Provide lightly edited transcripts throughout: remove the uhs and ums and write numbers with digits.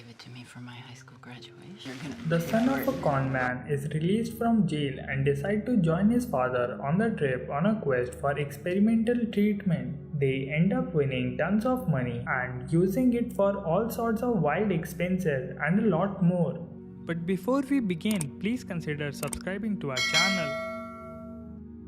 gave it to me for my high school graduation. The son of a con man is released from jail and decides to join his father on the trip on a quest for experimental treatment. They end up winning tons of money and using it for all sorts of wild expenses and a lot more. But before we begin, please consider subscribing to our channel.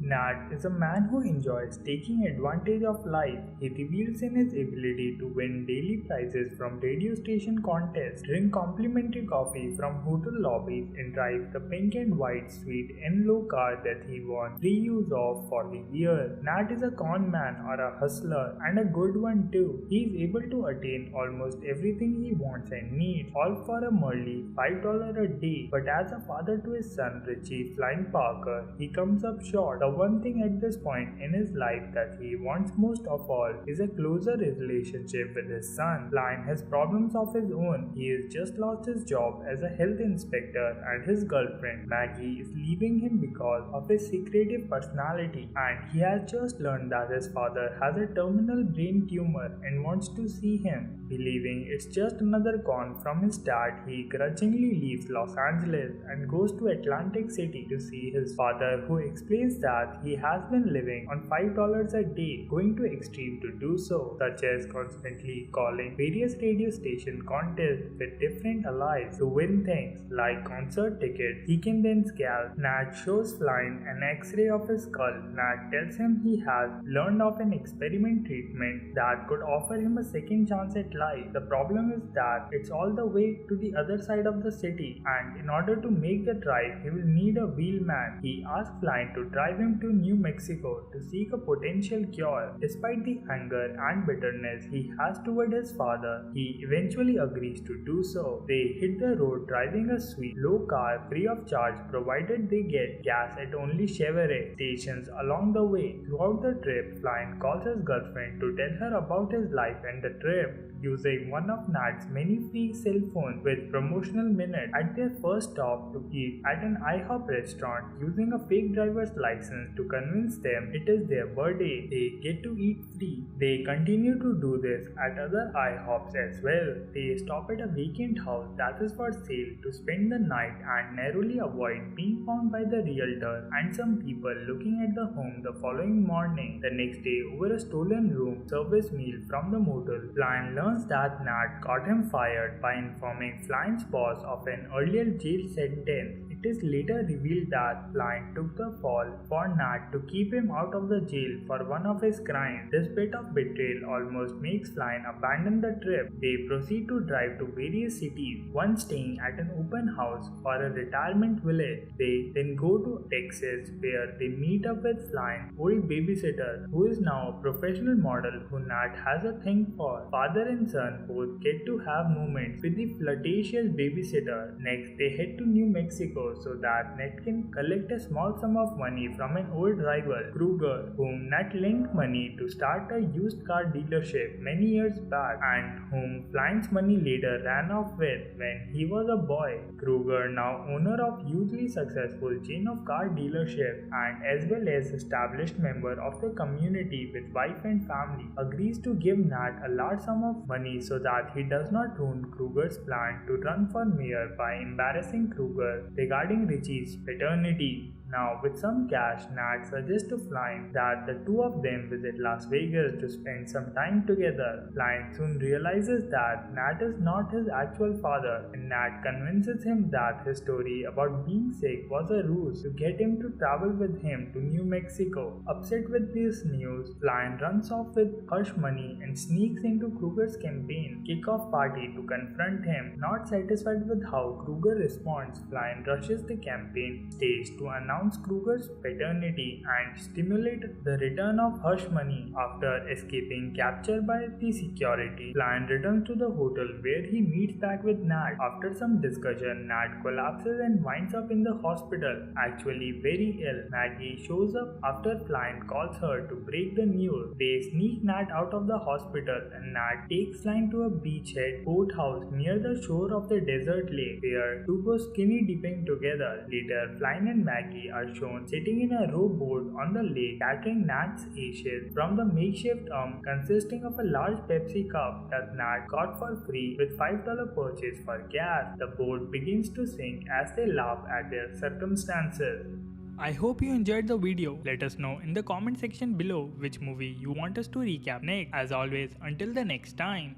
Nat is a man who enjoys taking advantage of life. He reveals in his ability to win daily prizes from radio station contests, drink complimentary coffee from hotel lobbies, and drive the pink and white sweet Enlo car that he won free use of for the year. Nat is a con man or a hustler, and a good one too. He is able to attain almost everything he wants and needs, all for a merely $5 a day. But as a father to his son Richie Flying Parker, he comes up short. The one thing at this point in his life that he wants most of all is a closer relationship with his son. Flying has problems of his own. He has just lost his job as a health inspector, and his girlfriend Maggie is leaving him because of his secretive personality, and he has just learned that his father has a terminal brain tumor and wants to see him. Believing it's just another con from his dad, he grudgingly leaves Los Angeles and goes to Atlantic City to see his father, who explains that he has been living on $5 a day, going to extreme to do so, such as constantly calling various radio station contests with different allies to win things like concert tickets he can then scalp. Nat shows Flying an x-ray of his skull. Nat tells him he has learned of an experiment treatment that could offer him a second chance at life. The problem is that it's all the way to the other side of the city, and in order to make the drive, he will need a wheelman. He asks Flying to drive him to New Mexico to seek a potential cure. Despite the anger and bitterness he has toward his father, he eventually agrees to do so. They hit the road driving a sweet, low car free of charge provided they get gas at only Chevrolet stations along the way. Throughout the trip, Flying calls his girlfriend to tell her about his life and the trip, using one of Nat's many free cell phones with promotional minutes. At their first stop to eat at an IHOP restaurant, using a fake driver's license to convince them it is their birthday, they get to eat free. They continue to do this at other IHOPs as well. They stop at a vacant house that is for sale to spend the night and narrowly avoid being found by the realtor and some people looking at the home the following morning. The next day, over a stolen room service meal from the motel, Flying learns that Nat got him fired by informing Flying's boss of an earlier jail sentence. It is later revealed that Flying took the fall for Nat to keep him out of the jail for one of his crimes. This bit of betrayal almost makes Flying abandon the trip. They proceed to drive to various cities, one staying at an open house for a retirement village. They then go to Texas, where they meet up with Flying's old babysitter, who is now a professional model who Nat has a thing for. Father and son both get to have moments with the flirtatious babysitter. Next, they head to New Mexico so that Nat can collect a small sum of money from an old rival, Kruger, whom Nat lent money to start a used car dealership many years back, and whom Flying's money later ran off with when he was a boy. Kruger, now owner of hugely successful chain of car dealership and as well as established member of the community with wife and family, agrees to give Nat a large sum of money so that he does not ruin Kruger's plan to run for mayor by embarrassing Kruger regarding Richie's paternity. Now, with some cash, Nat suggests to Flying that the two of them visit Las Vegas to spend some time together. Flying soon realizes that Nat is not his actual father, and Nat convinces him that his story about being sick was a ruse to get him to travel with him to New Mexico. Upset with this news, Flying runs off with hush money and sneaks into Kruger's campaign kickoff party to confront him. Not satisfied with how Kruger responds, Flying rushes the campaign stage to announce Kruger's paternity and stimulate the return of hush money. After escaping capture by the security, Flying returns to the hotel where he meets back with Nat. After some discussion, Nat collapses and winds up in the hospital, actually very ill. Maggie shows up after Flying calls her to break the news. They sneak Nat out of the hospital, and Nat takes Flying to a beachhead boathouse near the shore of the desert lake, where two go skinny dipping together. Later, Flying and Maggie are shown sitting in a rowboat on the lake, gathering Nat's ashes from the makeshift consisting of a large Pepsi cup that Nat got for free with $5 purchase for gas. The boat begins to sink as they laugh at their circumstances. I hope you enjoyed the video. Let us know in the comment section below which movie you want us to recap next. As always, until the next time.